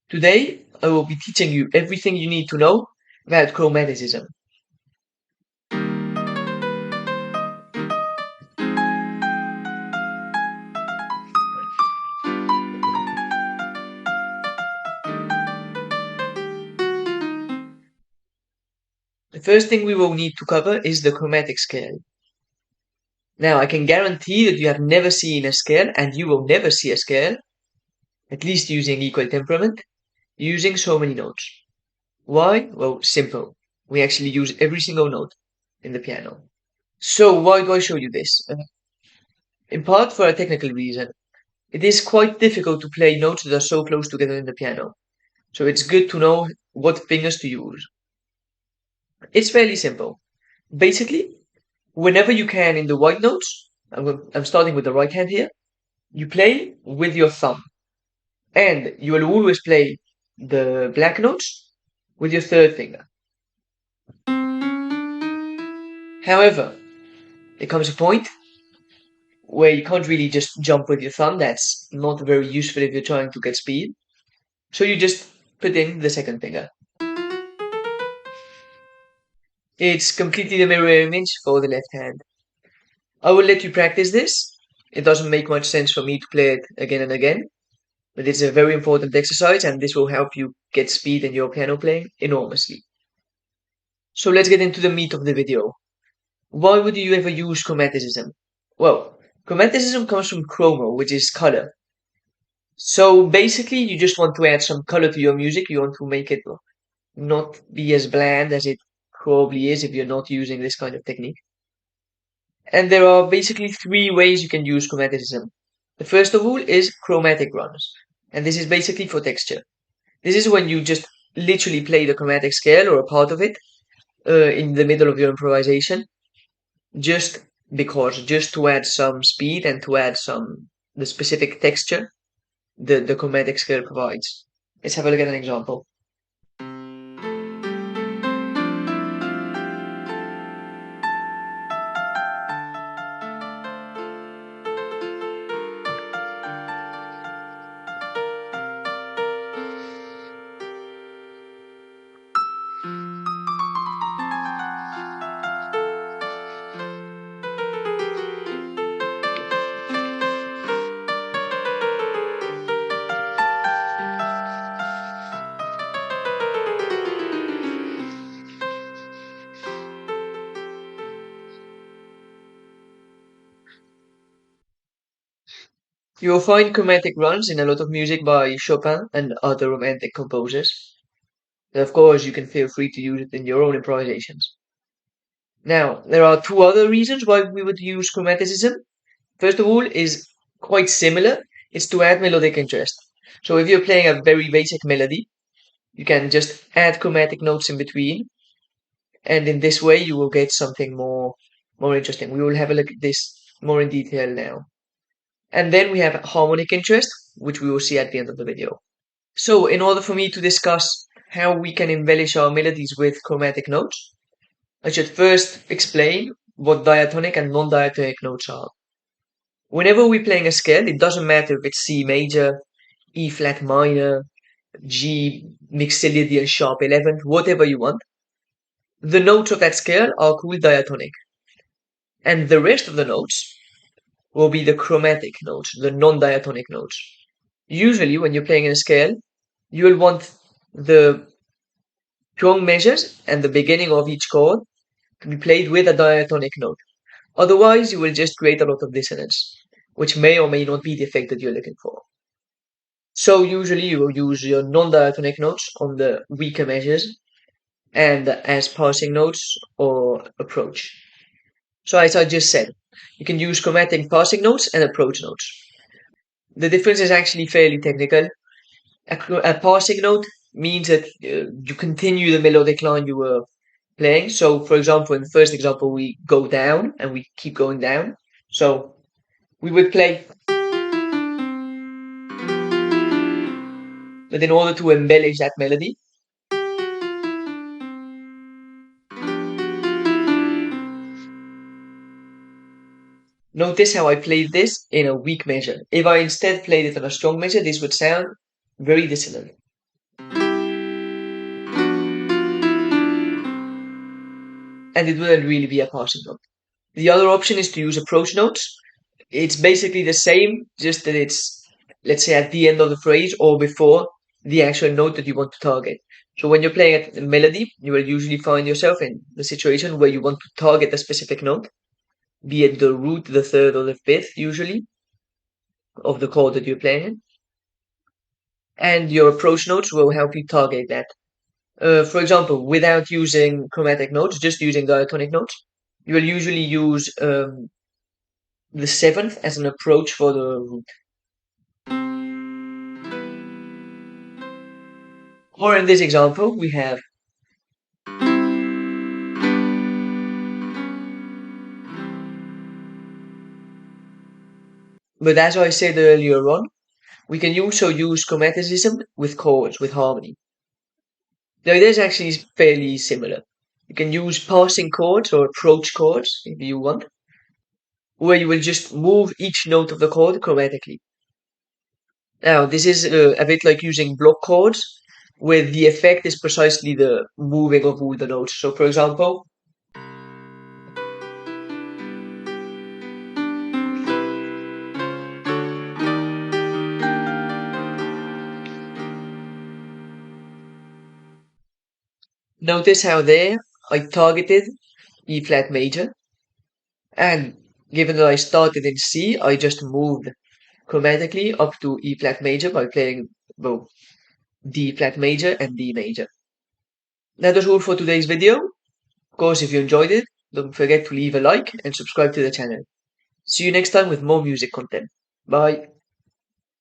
Today, I will be teaching you everything you need to know about chromaticism. The first thing we will need to cover is the chromatic scale. Now, I can guarantee that you have never seen a scale, and you will never see a scale, at least using equal temperament, using so many notes. Why? Well, simple. We actually use every single note in the piano. So, why do I show you this? In part for a technical reason. It is quite difficult to play notes that are so close together in the piano. So it's good to know what fingers to use. It's fairly simple. Basically, whenever you can in the white notes, I'm starting with the right hand here, you play with your thumb. And you will always play the black notes with your third finger. However, there comes a point where you can't really just jump with your thumb. That's not very useful if you're trying to get speed. So you just put in the second finger. It's completely the mirror image for the left hand. I will let you practice this. It doesn't make much sense for me to play it again and again, but it's a very important exercise and this will help you get speed in your piano playing enormously. So let's get into the meat of the video. Why would you ever use chromaticism? Well, chromaticism comes from chromo, which is color. So basically, you just want to add some color to your music. You want to make it not be as bland as it probably is if you're not using this kind of technique. And there are basically three ways you can use chromaticism. The first of all is chromatic runs, and this is basically for texture. This is when you just literally play the chromatic scale or a part of it in the middle of your improvisation, just because, just to add some speed and to add some the specific texture the chromatic scale provides. Let's have a look at an example. You will find chromatic runs in a lot of music by Chopin and other romantic composers. And of course, you can feel free to use it in your own improvisations. Now, there are two other reasons why we would use chromaticism. First of all is quite similar. It's to add melodic interest. So if you're playing a very basic melody, you can just add chromatic notes in between, and in this way you will get something more interesting. We will have a look at this more in detail now. And then we have harmonic interest, which we will see at the end of the video. So in order for me to discuss how we can embellish our melodies with chromatic notes, I should first explain what diatonic and non-diatonic notes are. Whenever we're playing a scale, it doesn't matter if it's C major, E flat minor, G mixolydian sharp 11th, whatever you want. The notes of that scale are called diatonic. And the rest of the notes will be the chromatic notes, the non-diatonic notes. Usually, when you're playing in a scale, you will want the strong measures and the beginning of each chord to be played with a diatonic note. Otherwise, you will just create a lot of dissonance, which may or may not be the effect that you're looking for. So usually you will use your non-diatonic notes on the weaker measures and as passing notes or approach. So as I just said, you can use chromatic passing notes and approach notes. The difference is actually fairly technical. A passing note means that you continue the melodic line you were playing. So, for example, in the first example, we go down and we keep going down. So, we would play, but in order to embellish that melody, notice how I played this in a weak measure. If I instead played it on a strong measure, this would sound very dissonant. and it wouldn't really be a passing note. The other option is to use approach notes. It's basically the same, just that it's, let's say, at the end of the phrase or before the actual note that you want to target. So when you're playing a melody, you will usually find yourself in the situation where you want to target a specific note, be it the root, the third, or the fifth, usually, of the chord that you're playing. And your approach notes will help you target that. For example, without using chromatic notes, just using diatonic notes, you will usually use the seventh as an approach for the root. Or in this example, we have. But as I said earlier on, we can also use chromaticism with chords, with harmony. Now, it is actually fairly similar. You can use passing chords or approach chords if you want, where you will just move each note of the chord chromatically. Now, this is a bit like using block chords, where the effect is precisely the moving of all the notes. So, for example, notice how there I targeted E flat major, and given that I started in C, I just moved chromatically up to E flat major by playing both D flat major and D major. That was all for today's video. Of course, if you enjoyed it, don't forget to leave a like and subscribe to the channel. See you next time with more music content. Bye.